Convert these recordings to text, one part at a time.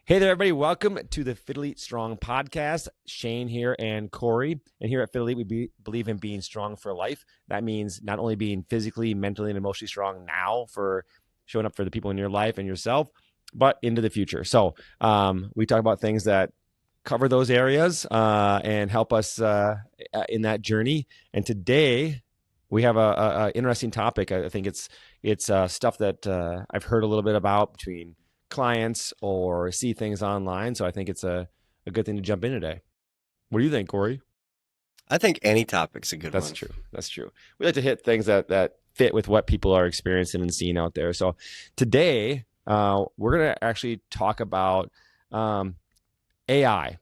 Hey there, everybody. Welcome to the Fit Elite Strong podcast. Shane here and Corey. And here at Fit Elite, we believe in being strong for life. That means not only being physically, mentally, and emotionally strong now for showing up for the people in your life and yourself, but into the future. So we talk about things that cover those areas and help us in that journey. And today we have a interesting topic. I think it's stuff that I've heard a little bit about between clients or see things online. So I think it's a good thing to jump in today. What do you think, Corey? I think any topic's a good one. That's true. That's true. We like to hit things that fit with what people are experiencing and seeing out there. So today we're going to actually talk about AI.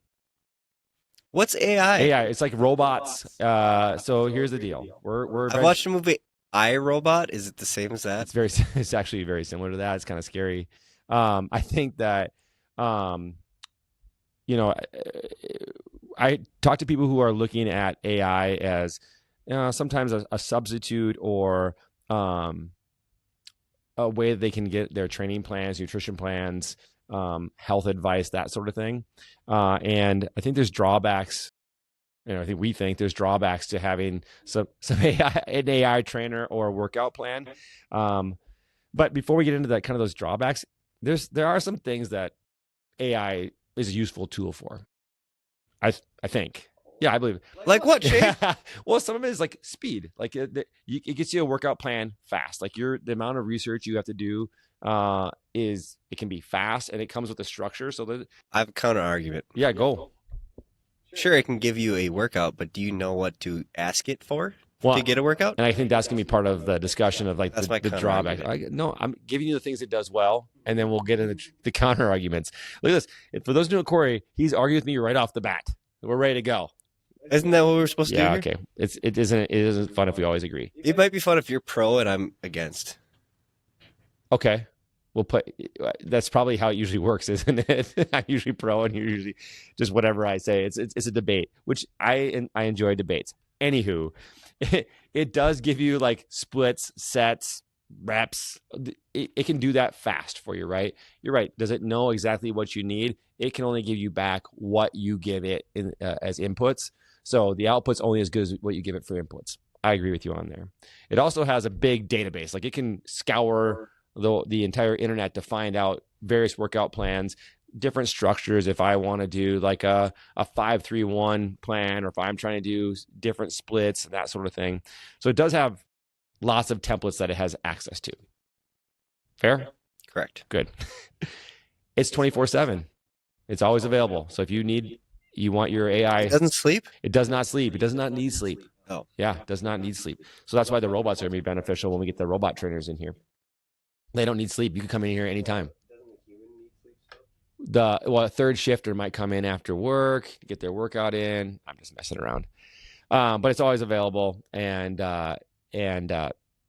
What's AI? AI, it's like robots. So here's the deal. I watched the movie iRobot. Is it the same as that? It's actually very similar to that. It's kind of scary. I think that, I talk to people who are looking at AI as sometimes a substitute or a way that they can get their training plans, nutrition plans, health advice, that sort of thing. And I think there's drawbacks. We think there's drawbacks to having some an AI trainer or a workout plan. But before we get into that, kind of those drawbacks, there are some things that AI is a useful tool for. I think. Yeah, I believe it. Like what, Shane? Well, some of it is like speed. Like it gets you a workout plan fast. Like the amount of research you have to do it can be fast, and it comes with a structure. So that I have a counter argument. Yeah, go. Sure, it can give you a workout, but do you know what to ask it for Well, to get a workout? And I think that's going to be part of the discussion of like the drawback. No, I'm giving you the things it does well, and then we'll get into the counter arguments. Look at this. For those who know Corey, he's argued with me right off the bat. We're ready to go. Isn't that what we're supposed to do? Yeah, here? okay. It isn't fun if we always agree. It might be fun if you're pro and I'm against. Okay. That's probably how it usually works, isn't it? I'm usually pro and you're usually just whatever I say. It's a debate, which I enjoy debates. Anywho, it does give you like splits, sets, reps. It can do that fast for you, right? You're right. Does it know exactly what you need? It can only give you back what you give it as inputs. So the output's only as good as what you give it for inputs. I agree with you on there. It also has a big database. Like it can scour the entire internet to find out various workout plans, different structures. If I want to do like a 5-3-1 plan, or if I'm trying to do different splits, that sort of thing. So it does have lots of templates that it has access to. Fair? Correct. Good. It's 24/7. It's always available. So if you want your AI. It doesn't sleep? It does not sleep. It does not need sleep. Oh. Yeah, it does not need sleep. So that's why the robots are going to be beneficial when we get the robot trainers in here. They don't need sleep. You can come in here anytime. A third shifter might come in after work, get their workout in. I'm just messing around. But it's always available and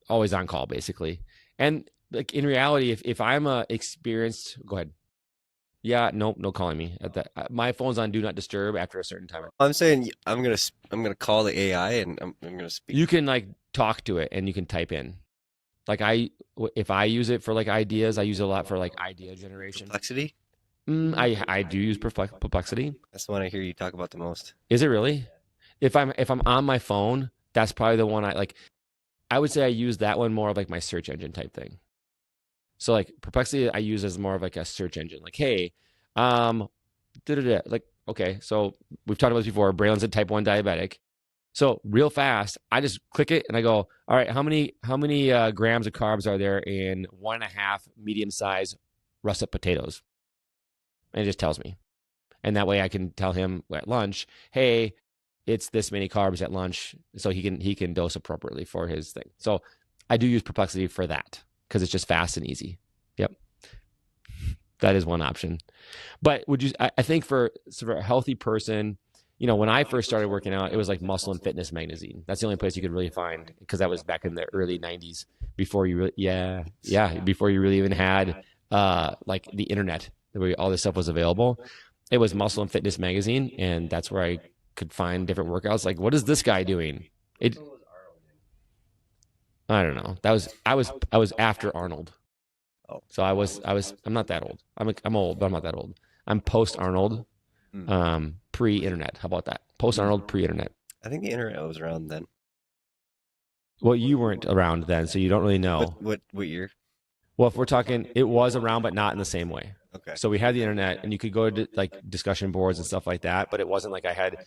always on call, basically. And like in reality, if I'm a experienced, go ahead. Yeah, no calling me. My phone's on do not disturb after a certain time. I'm saying I'm gonna call the AI and I'm gonna speak. You can like talk to it and you can type in. Like if I use it for like ideas, I use it a lot for like idea generation. Perplexity? I do use Perplexity. That's the one I hear you talk about the most. Is it really? If I'm on my phone, that's probably the one I would say I use that one more of like my search engine type thing. So like Perplexity, I use as more of like a search engine. Like, hey, like, okay, so we've talked about this before. Braylon's a type 1 diabetic. So real fast, I just click it and I go, all right, how many grams of carbs are there in 1.5 medium-sized russet potatoes? And it just tells me. And that way I can tell him at lunch, hey, it's this many carbs at lunch, so he can dose appropriately for his thing. So I do use Perplexity for that because it's just fast and easy. Yep. That is one option. But I think for a healthy person, when I first started working out, it was like Muscle and Fitness magazine. That's the only place you could really find, because that was back in the early 90s before you really, before you really even had like the internet, where all this stuff was available. It was Muscle and Fitness magazine, and that's where I could find different workouts. Like, what is this guy doing? I don't know. I was after Arnold. Oh. So I'm not that old. I'm old, but I'm not that old. I'm post Arnold, pre-internet. How about that? Post Arnold, pre-internet. I think the internet was around then. Well, you weren't around then, so you don't really know. What year? Well, if we're talking, it was around, but not in the same way. Okay. So we had the internet, and you could go to like discussion boards and stuff like that, but it wasn't like I had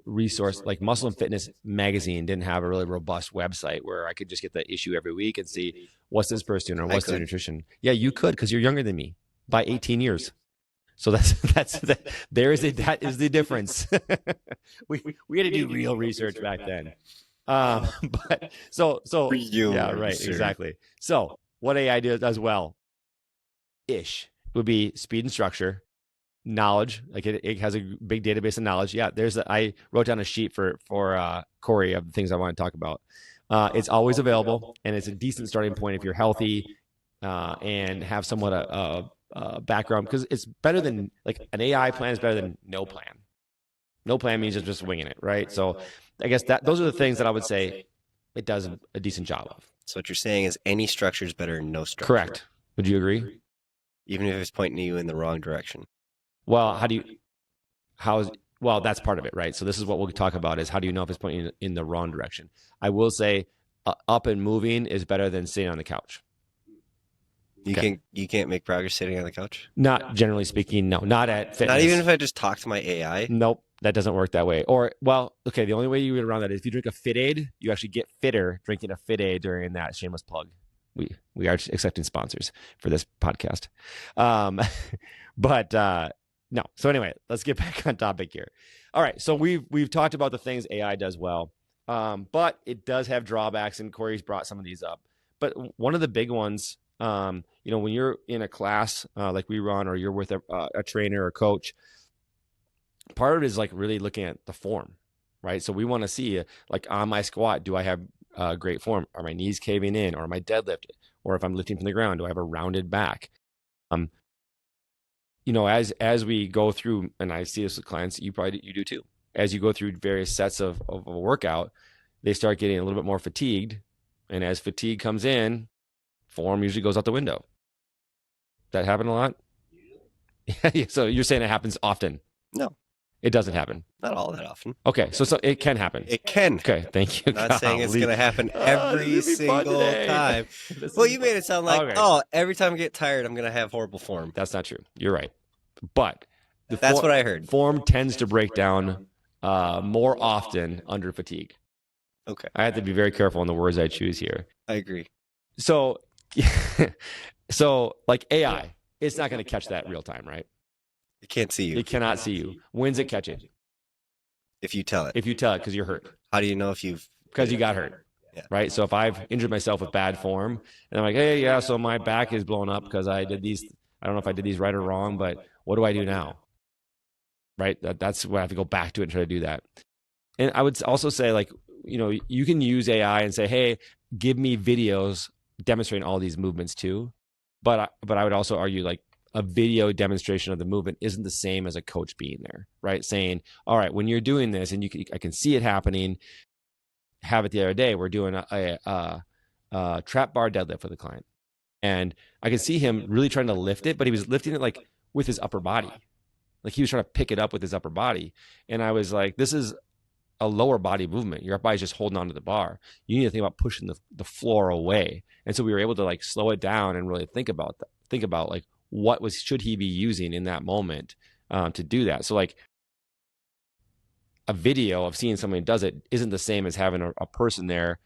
resource like Muscle and Fitness magazine didn't have a really robust website where I could just get the issue every week and see what's this person doing or what's their nutrition. Yeah, you could because you're younger than me by 18 years. So that is the difference. we had to do real research back then. But so yeah, right, exactly. So what AI does well ish would be speed and structure, knowledge. Like it has a big database of knowledge. Yeah, I wrote down a sheet for Corey of the things I want to talk about. It's always available, and it's a decent starting point if you're healthy and have somewhat a background, because it's better than like an AI plan is better than no plan. No plan means just winging it, right? So I guess those are the things that I would say it does a decent job of. So what you're saying is any structure is better than no structure. Correct. Would you agree? Even if it's pointing you in the wrong direction. Well, well, that's part of it, right? So this is what we'll talk about is how do you know if it's pointing in the wrong direction? I will say up and moving is better than sitting on the couch. You can't make progress sitting on the couch? Not generally speaking, no. Not at fitness. Not even if I just talk to my AI? Nope, that doesn't work that way. Or, well, okay, the only way you get around that is if you drink a Fit Aid, you actually get fitter drinking a Fit Aid during that. Shameless plug. We are accepting sponsors for this podcast. But no. So anyway, let's get back on topic here. All right, so we've talked about the things AI does well, but it does have drawbacks, and Corey's brought some of these up. But one of the big ones, when you're in a class like we run, or you're with a trainer or coach, part of it is like really looking at the form, right? So we want to see like on my squat, do I have great form? Are my knees caving in, or am I deadlifted? Or if I'm lifting from the ground, do I have a rounded back? As we go through, and I see this with clients, you do too. As you go through various sets of a workout, they start getting a little bit more fatigued, and as fatigue comes in, form usually goes out the window. That happen a lot? So you're saying it happens often? No. It doesn't happen. Not all that often. Okay, so it can happen. It can. Okay, thank you. I'm not saying it's going to happen every single time. Well, you made it sound like, every time I get tired, I'm going to have horrible form. That's not true. You're right. But that's what I heard. Form tends to break down more often under fatigue. Okay. I have to be very careful on the words I choose here. I agree. So, like AI, it's not going to catch that real time, right? It can't see you. It cannot see you. When's it catch it? If you tell it. If you tell it, because you're hurt. How do you know if you've... Because you got hurt. Yeah. Right? So if I've injured myself with bad form, and I'm like, hey, yeah, so my back is blown up because I did these... I don't know if I did these right or wrong, but what do I do now? Right? That's where I have to go back to it and try to do that. And I would also say, like, you can use AI and say, hey, give me videos demonstrating all these movements too. But I would also argue, like, a video demonstration of the movement isn't the same as a coach being there, right? Saying, all right, when you're doing this, and I can see it happening. Have it the other day. We're doing a trap bar deadlift with a client, and I could see him really trying to lift it, but he was lifting it like with his upper body, like he was trying to pick it up with his upper body. And I was like, this is a lower body movement. Your upper body's just holding onto the bar. You need to think about pushing the floor away. And so we were able to like slow it down and really think about that. Think about like should he be using in that moment to do that. So like a video of seeing somebody does it isn't the same as having a person there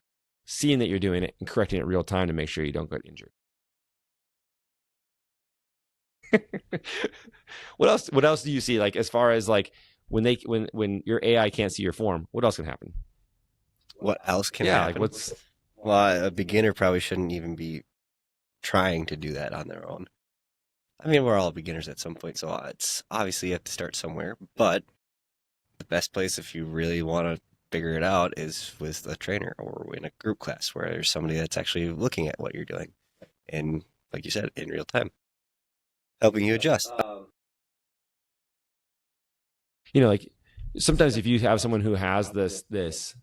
seeing that you're doing it and correcting it real time to make sure you don't get injured. What else do you see, like, as far as like when your AI can't see your form, what else can happen? What else can happen? Like well, a beginner probably shouldn't even be trying to do that on their own. I mean, we're all beginners at some point, so it's obviously you have to start somewhere. But the best place if you really want to figure it out is with a trainer or in a group class where there's somebody that's actually looking at what you're doing and, like you said, in real time, helping you adjust. Like sometimes if you have someone who has this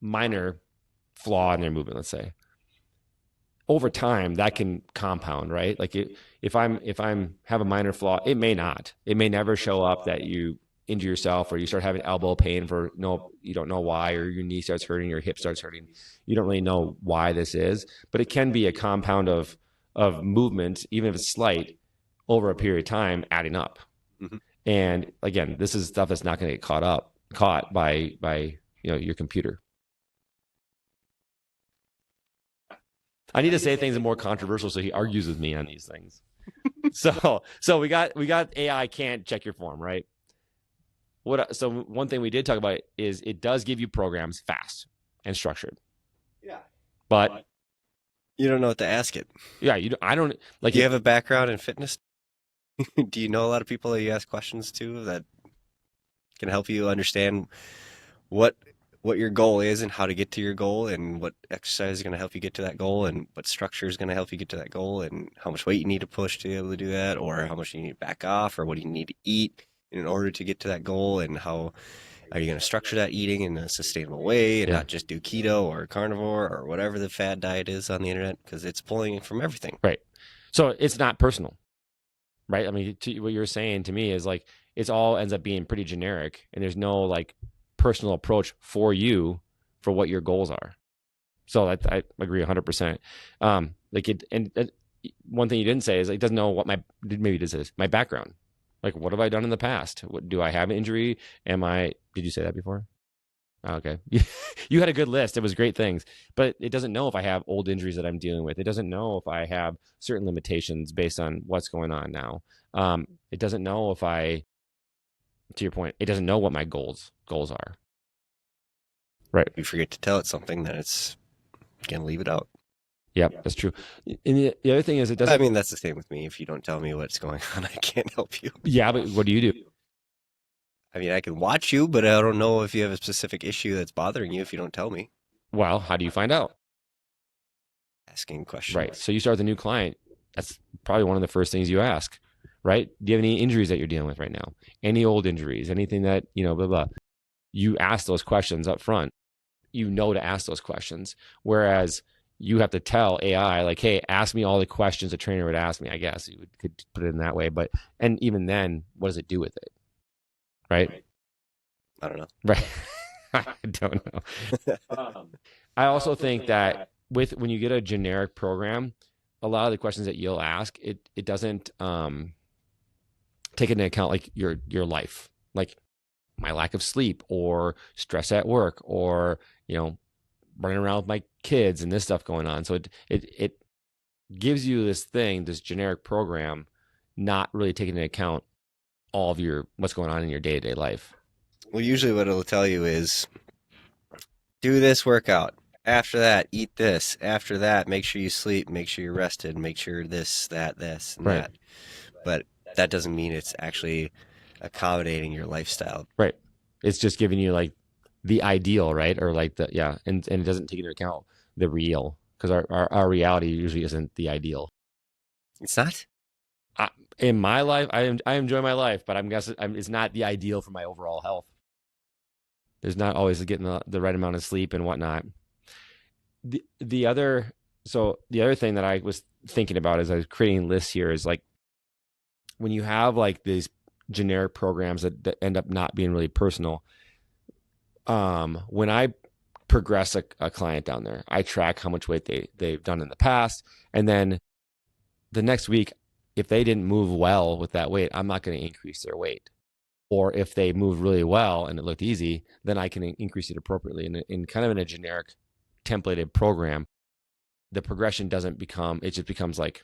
minor flaw in their movement, let's say, over time that can compound, right? Like if I'm have a minor flaw, it may not. It may never show up that you injure yourself or you start having elbow pain for no, you don't know why, or your knee starts hurting, your hip starts hurting. You don't really know why this is, but it can be a compound of movement, even if it's slight, over a period of time, adding up. Mm-hmm. And again, this is stuff that's not going to get caught by your computer. I need to say things that are more controversial so he argues with me on these things. So we got AI can't check your form, right? So one thing we did talk about is it does give you programs fast and structured. Yeah. But you don't know what to ask it. Yeah, I don't like. Do you have a background in fitness? Do you know a lot of people that you ask questions to that can help you understand what your goal is and how to get to your goal, and what exercise is going to help you get to that goal, and what structure is going to help you get to that goal, and how much weight you need to push to be able to do that, or how much you need to back off, or what do you need to eat in order to get to that goal, and how are you going to structure that eating in a sustainable way and not just do keto or carnivore or whatever the fad diet is on the internet, because it's pulling from everything. Right. So it's not personal, right? I mean, what you're saying to me is like it's all ends up being pretty generic, and there's no like personal approach for you for what your goals are. So I agree 100%. One thing you didn't say is it doesn't know what maybe it is my background. Like, what have I done in the past? Do I have an injury? Did you say that before? Oh, okay. You had a good list. It was great things, but it doesn't know if I have old injuries that I'm dealing with. It doesn't know if I have certain limitations based on what's going on now. It doesn't know to your point, it doesn't know what my goals are. Right. If you forget to tell it something, then it's going to leave it out. Yep, that's true. And the other thing is it doesn't. I mean, that's the same with me. If you don't tell me what's going on, I can't help you. Yeah, but what do you do? I mean, I can watch you, but I don't know if you have a specific issue that's bothering you if you don't tell me. Well, how do you find out? Asking questions. Right. So you start with a new client. That's probably one of the first things you ask, right? Do you have any injuries that you're dealing with right now? Any old injuries? Anything that, blah, blah. You ask those questions up front. You know to ask those questions. Whereas you have to tell AI, like, hey, ask me all the questions a trainer would ask me. I guess you could put it in that way. And even then, what does it do with it? Right? I don't know. Right. I don't know. I also think that when you get a generic program, a lot of the questions that you'll ask, it doesn't take into account like your life, like my lack of sleep or stress at work or, running around with my kids and this stuff going on. So it gives you this generic program, not really taking into account all of what's going on in your day-to-day life. Well, usually what it'll tell you is do this workout. After that, eat this. After that, make sure you sleep, make sure you're rested, make sure this, and that. But that doesn't mean it's actually accommodating your lifestyle. Right. It's just giving you like the ideal, right? Or like and it doesn't take into account the real, because our reality usually isn't the ideal. It's not? In my life, I enjoy my life, but I'm guessing it's not the ideal for my overall health. There's not always getting the right amount of sleep and whatnot. The other thing that I was thinking about as I was creating lists here is like when you have like these generic programs that end up not being really personal. When I progress a client down there, I track how much weight they've done in the past, and then the next week, if they didn't move well with that weight, I'm not going to increase their weight. Or if they moved really well and it looked easy, then I can increase it appropriately. In kind of in a generic templated program, the progression it just becomes like,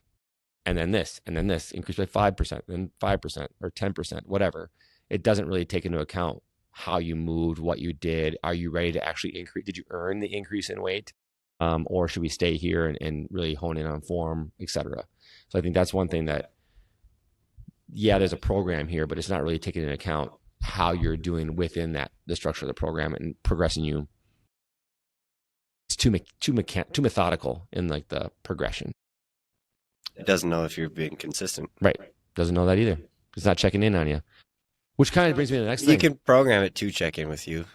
and then this, increase by 5%, then 5% or 10%, whatever. It doesn't really take into account how you moved, what you did. Are you ready to actually increase? Did you earn the increase in weight? Or should we stay here and really hone in on form, et cetera? So I think that's one thing that, there's a program here, but it's not really taking into account how you're doing within the structure of the program and progressing you. It's too methodical in like the progression. It doesn't know if you're being consistent. Right. Doesn't know that either. It's not checking in on you. Which kind of brings me to the next thing. You can program it to check in with you.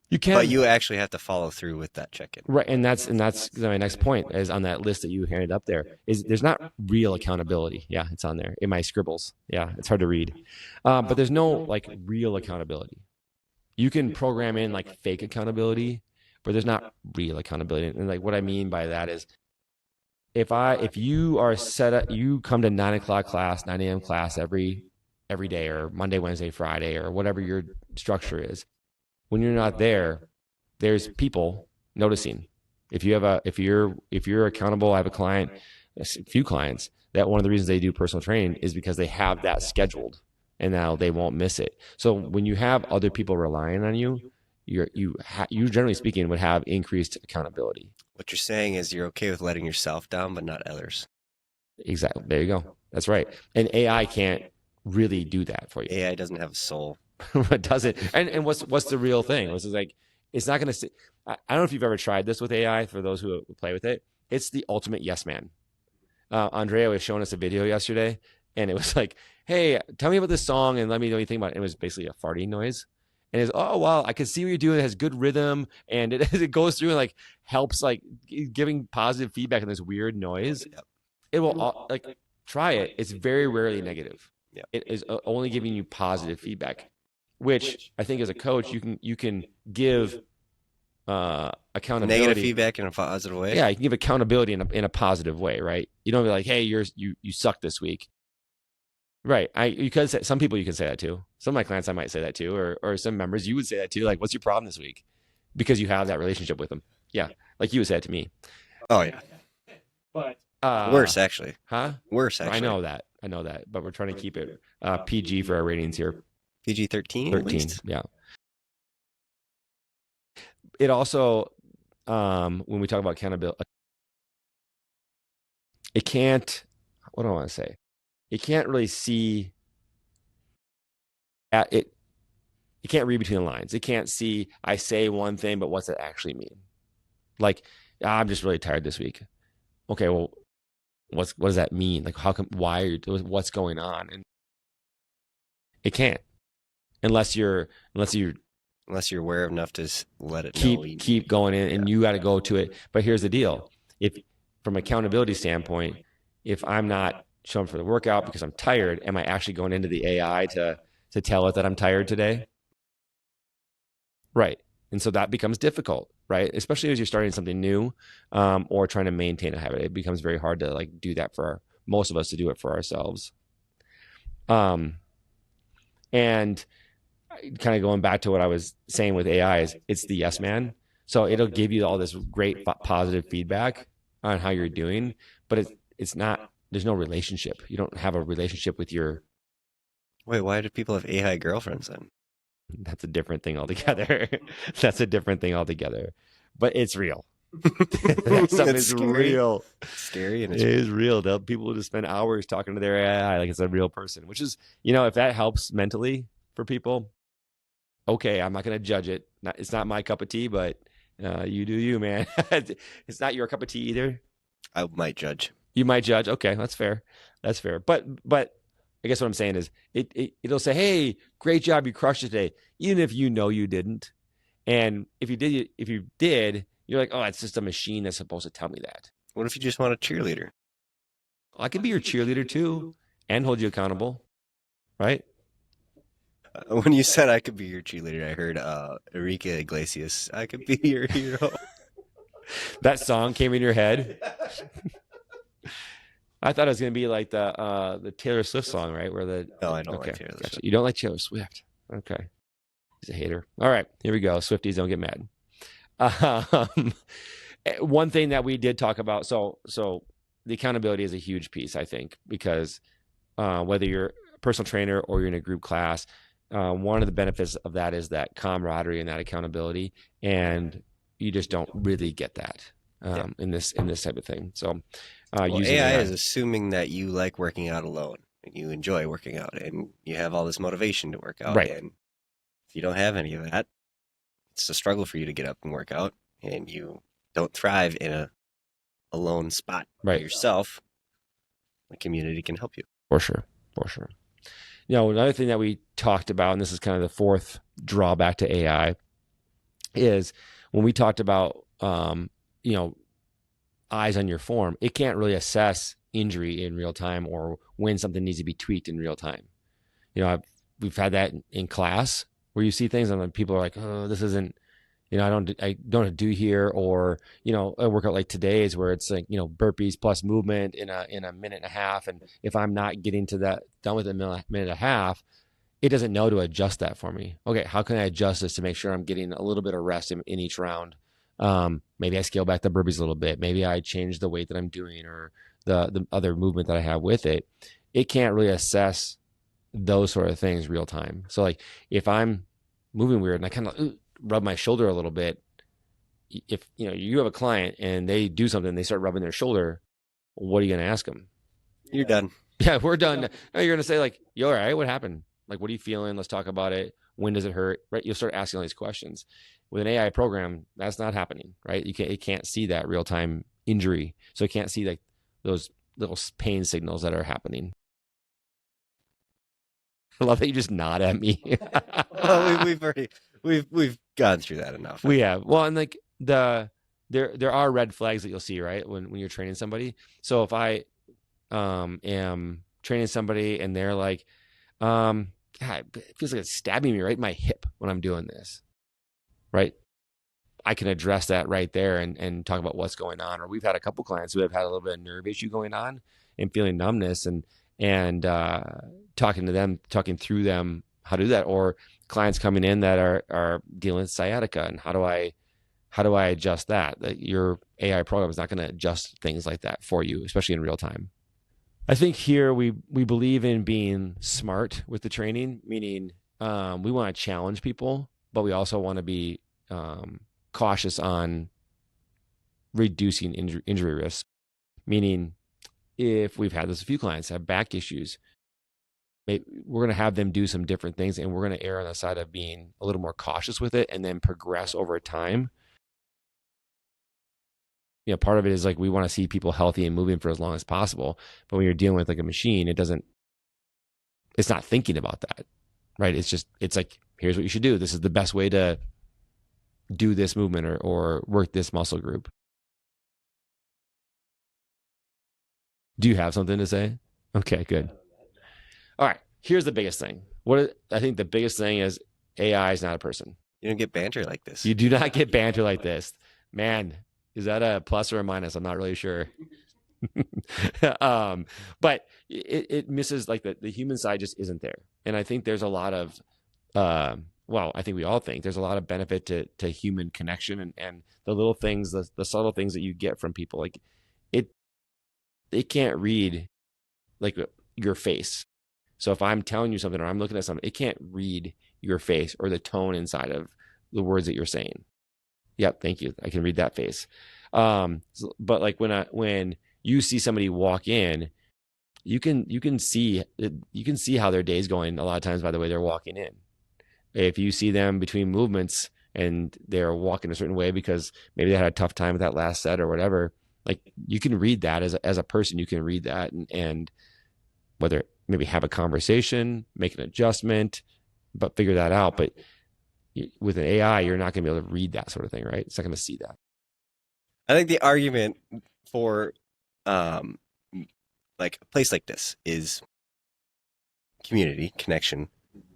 You But can. you actually have to follow through with that check-in. Right, and that's my next point is on that list that you handed up there is there's not real accountability. Yeah, it's on there in my scribbles. Yeah, it's hard to read, but there's no like real accountability. You can program in like fake accountability, but there's not real accountability. And like what I mean by that is if you are set up, you come to 9 o'clock class, 9 a.m. class every day or Monday, Wednesday, Friday, or whatever your structure is. When you're not there, there's people noticing. If you're accountable, I have a few clients that one of the reasons they do personal training is because they have that scheduled and now they won't miss it. So when you have other people relying on you, you generally speaking would have increased accountability. What you're saying is you're okay with letting yourself down, but not others. Exactly. There you go. That's right. And AI can't really do that for you. AI doesn't have a soul. It doesn't. And what's the real thing? It's like it's not going to. I don't know if you've ever tried this with AI. For those who play with it, it's the ultimate yes man. Andrea was showing us a video yesterday, and it was like, "Hey, tell me about this song and let me know what you think about it." And it was basically a farting noise, and it's oh wow, I can see what you're doing. It has good rhythm, and it goes through and like helps like giving positive feedback on this weird noise. Yep. It will like try it. It's very rarely negative. Yep. It is only giving you positive feedback, which I think as a coach you can give accountability. Negative feedback in a positive way. Yeah, you can give accountability in a positive way, right? You don't be like, hey, you suck this week, right? Some people you can say that to. Some of my clients I might say that to, or some members you would say that to. Like, what's your problem this week? Because you have that relationship with them. Yeah, like you would say it to me. Oh yeah. But worse actually. Huh? Worse actually. I know that, but we're trying to keep it PG for our ratings here. PG-13. 13, yeah. It also, when we talk about accountability, it can't. What do I want to say? It can't really see. It can't read between the lines. It can't see. I say one thing, but what's it actually mean? Like, I'm just really tired this week. Okay, well, what does that mean? Like, how come? Why? What's going on? And it can't, unless you're aware enough to let it keep going in, and you got to go to it. But here's the deal: if from accountability standpoint, if I'm not showing for the workout because I'm tired, am I actually going into the AI to tell it that I'm tired today? Right. And so that becomes difficult, right? Especially as you're starting something new, or trying to maintain a habit. It becomes very hard to like do that for most of us to do it for ourselves. And kind of going back to what I was saying with AI is it's the yes man. So it'll give you all this great positive feedback on how you're doing, but it's not, there's no relationship. You don't have a relationship with your. Wait, why do people have AI girlfriends then? That's a different thing altogether. That's a different thing altogether. But it's real. That stuff is scary. Real. It's scary and it is real. People will just spend hours talking to their AI like it's a real person, which is, if that helps mentally for people, okay, I'm not going to judge it. It's not my cup of tea, but you do you, man. It's not your cup of tea either. I might judge. You might judge. Okay, that's fair. That's fair. But I guess what I'm saying is it'll say, hey, great job. You crushed it today. Even if you didn't. And if you did, you're like, oh, it's just a machine that's supposed to tell me that. What if you just want a cheerleader? I could be your cheerleader too and hold you accountable. Right? When you said I could be your cheerleader, I heard Enrique Iglesias, I could be your hero. That song came in your head? I thought it was going to be like the Taylor Swift song, right? No, I don't like Taylor Swift. You don't like Taylor Swift. Okay. He's a hater. All right, here we go. Swifties, don't get mad. One thing that we did talk about, so the accountability is a huge piece, I think, because whether you're a personal trainer or you're in a group class, one of the benefits of that is that camaraderie and that accountability, and you just don't really get that in this type of thing. So using AI is assuming that you like working out alone and you enjoy working out and you have all this motivation to work out. Right. And if you don't have any of that, it's a struggle for you to get up and work out, and you don't thrive in a alone spot by yourself. The community can help you. For sure. Another thing that we talked about, and this is kind of the fourth drawback to AI, is when we talked about, you know, eyes on your form, it can't really assess injury in real time or when something needs to be tweaked in real time. You know, we've had that in class where you see things and then people are like, oh, this isn't, you know, I don't do here, or, you know, a workout like today's where it's like, you know, burpees plus movement in a minute and a half. And if I'm not getting to that done with a minute and a half, it doesn't know to adjust that for me. Okay, how can I adjust this to make sure I'm getting a little bit of rest in each round? Maybe I scale back the burpees a little bit. Maybe I change the weight that I'm doing or the other movement that I have with it. It can't really assess those sort of things real time. So like if I'm moving weird and I kind of rub my shoulder a little bit, if you know you have a client and they do something, they start rubbing their shoulder, what are you going to ask them? You're done. Yeah, we're done. No, you're going to say like, you all right? What happened? Like, what are you feeling? Let's talk about it. When does it hurt? Right? You'll start asking all these questions. With an AI program, that's not happening, right? It can't see that real time injury, so it can't see like those little pain signals that are happening. I love that you just nod at me. Well, we've gone through that enough. We have. Well, and like there are red flags that you'll see, right? When you're training somebody. So if I am training somebody and they're like, God, it feels like it's stabbing me right in my hip when I'm doing this, right? I can address that right there and talk about what's going on. Or we've had a couple clients who have had a little bit of nerve issue going on and feeling numbness and talking to them, talking through them how to do that. Or clients coming in that are dealing with sciatica and how do I adjust that? That your AI program is not going to adjust things like that for you, especially in real time. I think here we believe in being smart with the training, meaning we want to challenge people, but we also want to be cautious on reducing injury risk. Meaning, if we've had this, a few clients have back issues, we're going to have them do some different things, and we're going to err on the side of being a little more cautious with it, and then progress over time. You know, part of it is like we want to see people healthy and moving for as long as possible. But when you're dealing with like a machine, it's not thinking about that, right? It's like, here's what you should do. This is the best way to do this movement or work this muscle group. Do you have something to say? Okay, good. All right. Here's the biggest thing. I think the biggest thing is AI is not a person. You don't get banter like this. You do not get banter like this. Man, is that a plus or a minus? I'm not really sure. But it misses like the human side just isn't there. And I think there's a lot of, I think we all think there's a lot of benefit to human connection and the little things, the subtle things that you get from people. Like it can't read like your face. So if I'm telling you something or I'm looking at something, it can't read your face or the tone inside of the words that you're saying. Yep, thank you. I can read that face. But like when you see somebody walk in, you can see how their day's going a lot of times by the way they're walking in. If you see them between movements and they're walking a certain way because maybe they had a tough time with that last set or whatever, like you can read that as a person. You can read that and whether maybe have a conversation, make an adjustment, but figure that out. But with an AI, you're not going to be able to read that sort of thing, right? It's not going to see that. I think the argument for like a place like this is community, connection.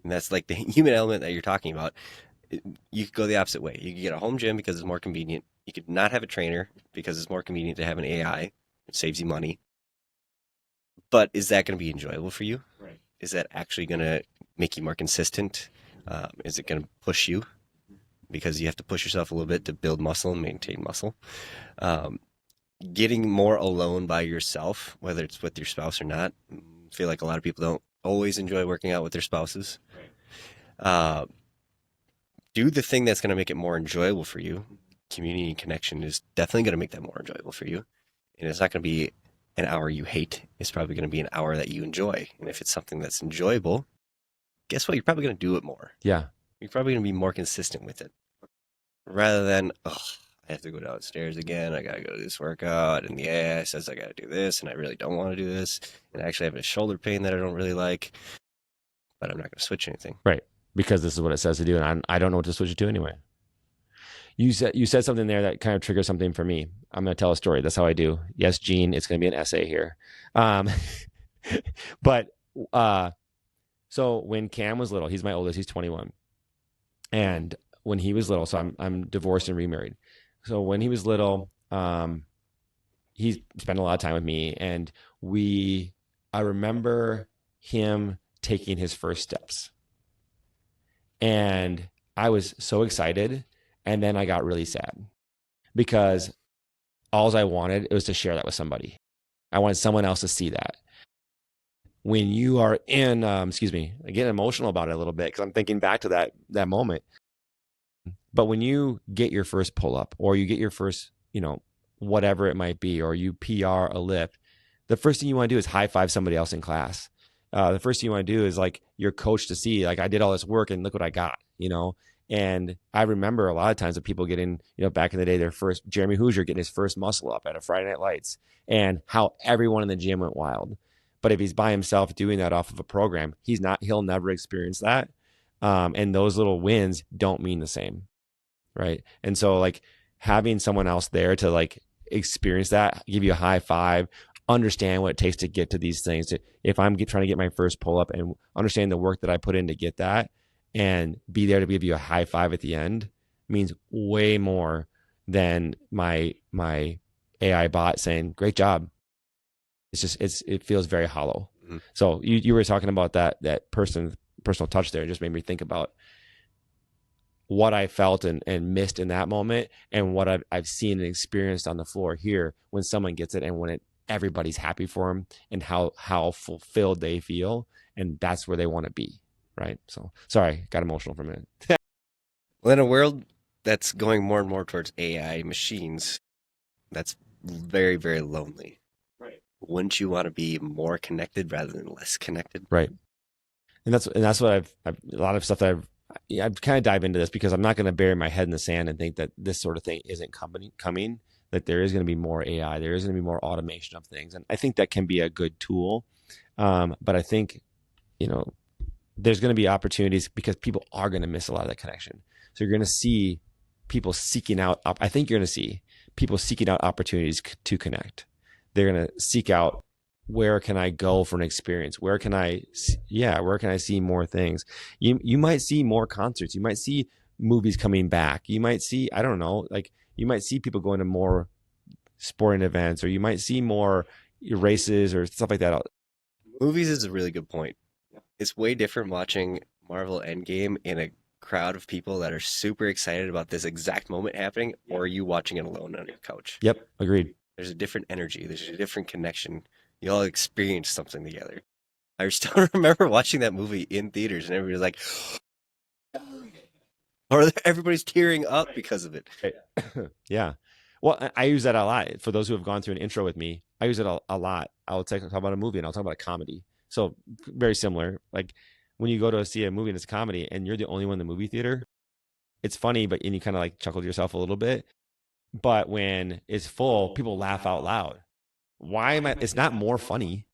And that's like the human element that you're talking about. You could go the opposite way. You could get a home gym because it's more convenient. You could not have a trainer because it's more convenient to have an AI. It saves you money. But is that going to be enjoyable for you? Right. Is that actually going to make you more consistent? Is it going to push you? Because you have to push yourself a little bit to build muscle and maintain muscle. Getting more alone by yourself, whether it's with your spouse or not, I feel like a lot of people don't always enjoy working out with their spouses. Right. Do the thing that's going to make it more enjoyable for you. Community and connection is definitely going to make that more enjoyable for you. And it's not going to be an hour you hate. It's probably going to be an hour that you enjoy. And if it's something that's enjoyable, guess what? You're probably going to do it more. Yeah. You're probably going to be more consistent with it. Rather than, I have to go downstairs again. I got to go to this workout. And the AI says I got to do this. And I really don't want to do this. And I actually have a shoulder pain that I don't really like. But I'm not going to switch anything. Right. Because this is what it says to do. And I don't know what to switch it to anyway. You said something there that kind of triggers something for me. I'm going to tell a story. That's how I do. Yes, Gene, it's going to be an essay here. But so when Cam was little, he's my oldest. He's 21, and when he was little, so I'm divorced and remarried. So when he was little, he spent a lot of time with me, and I remember him taking his first steps, and I was so excited, and then I got really sad because all I wanted was to share that with somebody. I wanted someone else to see that. When you are in, excuse me, I get emotional about it a little bit because I'm thinking back to that moment. But when you get your first pull up, or you get your first, whatever it might be, or you PR a lip, the first thing you want to do is high five somebody else in class. The first thing you want to do is like your coach to see, like, I did all this work and look what I got, And I remember a lot of times of people getting, back in the day, their first, Jeremy Hoosier getting his first muscle up at a Friday Night Lights, and how everyone in the gym went wild. But if he's by himself doing that off of a program, he'll never experience that. And those little wins don't mean the same. Right. And so like having someone else there to like experience that, give you a high five, understand what it takes to get to these things. If I'm trying to get my first pull up and understand the work that I put in to get that, and be there to give you a high five at the end, means way more than my AI bot saying, great job. It feels very hollow. Mm-hmm. So you were talking about that personal touch there. It just made me think about what I felt and missed in that moment, and what I've seen and experienced on the floor here when someone gets it, and when everybody's happy for them, and how fulfilled they feel, and that's where they want to be. Right. So sorry, got emotional for a minute. Well, in a world that's going more and more towards AI machines, that's very, very lonely. Right. Wouldn't you want to be more connected rather than less connected? Right. And that's what I've a lot of stuff that I've kind of dive into this, because I'm not going to bury my head in the sand and think that this sort of thing isn't coming, that there is going to be more AI, there is going to be more automation of things. And I think that can be a good tool. But I think, there's going to be opportunities, because people are going to miss a lot of that connection. So you're going to see people seeking out, I think you're going to see people seeking out opportunities to connect. They're going to seek out, where can I go for an experience? Where can I see more things? You might see more concerts. You might see movies coming back. You might see, I don't know, like you might see people going to more sporting events, or you might see more races or stuff like that. Movies is a really good point. It's way different watching Marvel Endgame in a crowd of people that are super excited about this exact moment happening, or you watching it alone on your couch. Yep, agreed. There's a different energy. There's a different connection. You all experience something together. I still remember watching that movie in theaters, and everybody's like, or everybody's tearing up because of it. Yeah. Well, I use that a lot. For those who have gone through an intro with me, I use it a lot. I'll talk about a movie, and I'll talk about a comedy. So very similar. Like when you go to see a movie and it's a comedy, and you're the only one in the movie theater, it's funny, and you kind of like chuckle to yourself a little bit. But when it's full, people laugh out loud. Why am I? It's not more funny,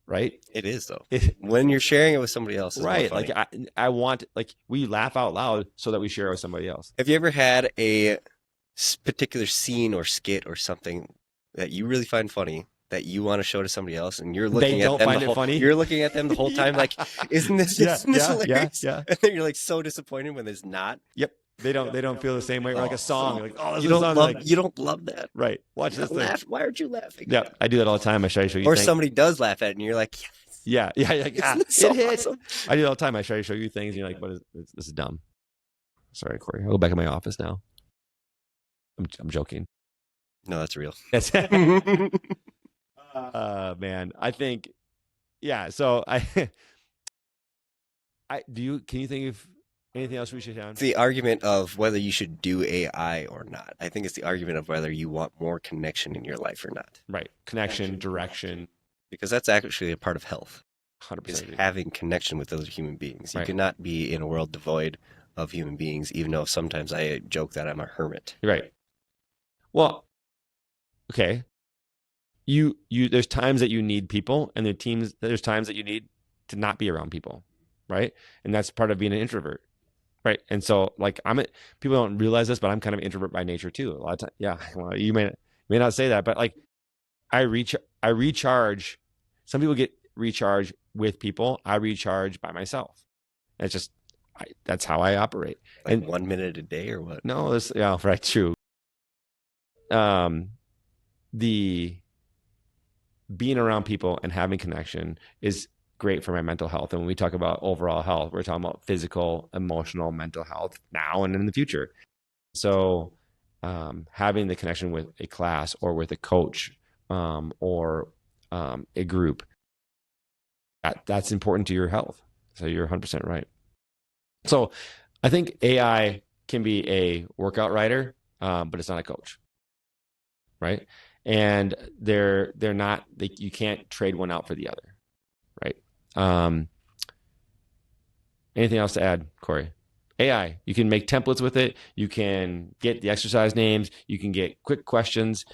right? It is though. When you're sharing it with somebody else, it's right? More funny. Like I want, like, we laugh out loud so that we share it with somebody else. Have you ever had a particular scene or skit or something that you really find funny, that you want to show to somebody else, and you're looking at them funny? You're looking at them the whole time, like, isn't this hilarious? Yeah. And then you're like so disappointed when the's not. Yep. They don't feel the same way. Or like a song. You're like, oh, this you is don't a song. love you don't love that. Right. Watch this thing. Why aren't you laughing? Yeah, I do that all the time. I try to show you. Or somebody does laugh at it, and you're like, yes. Yeah. Like, it hits. Awesome. I do it all the time. I try to show you things, and you're like, what is this? Is dumb. Sorry, Corey. I'll go back in my office now. I'm joking. No, that's real. That's man. I think, yeah. So can you think of anything else we should have? It's the argument of whether you should do AI or not. I think it's the argument of whether you want more connection in your life or not. Right. Connection, direction. Because that's actually a part of health. 100%. Is having connection with other human beings. You right. cannot be in a world devoid of human beings, even though sometimes I joke that I'm a hermit. Right. Well, okay. You there's times that you need people, and there's times that you need to not be around people, right? And that's part of being an introvert. Right. And so like people don't realize this, but I'm kind of introvert by nature too. A lot of time. Yeah. Well, you may not say that, but like I recharge. Some people get recharged with people. I recharge by myself. It's just, that's how I operate. Like And 1 minute a day or what? no, yeah, right. True. Um, the being around people and having connection is great for my mental health. And when we talk about overall health, we're talking about physical, emotional, mental health now and in the future. So, having the connection with a class or with a coach, or a group, that's important to your health. So you're 100% right. So I think AI can be a workout writer, but it's not a coach, right? And they're not, you can't trade one out for the other, right? Um, Anything else to add, Corey? AI, you can make templates with it. You can get the exercise names. You can get quick questions.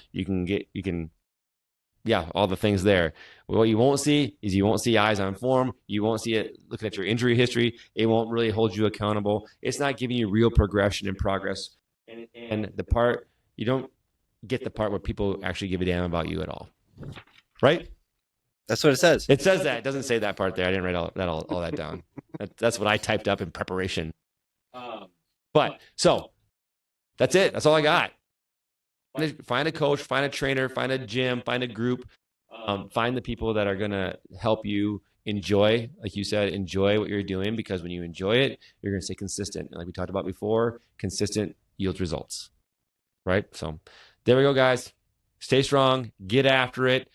Yeah, all the things there. What you won't see is you won't see eyes on form. You won't see it looking at your injury history. It won't really hold you accountable. It's not giving you real progression and progress. And the part, you don't get the part where people actually give a damn about you at all. Right? That's what it says. It says that. It doesn't say that part there. I didn't write all that down. That's what I typed up in preparation. But so that's it. That's all I got. Find a coach, find a trainer, find a gym, find a group, find the people that are going to help you enjoy, like you said, enjoy what you're doing, because when you enjoy it, you're going to stay consistent. And like we talked about before, consistent yields results, right? So there we go, guys. Stay strong, get after it.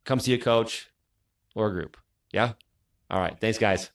Come see a coach or a group. Yeah. All right. Thanks, guys.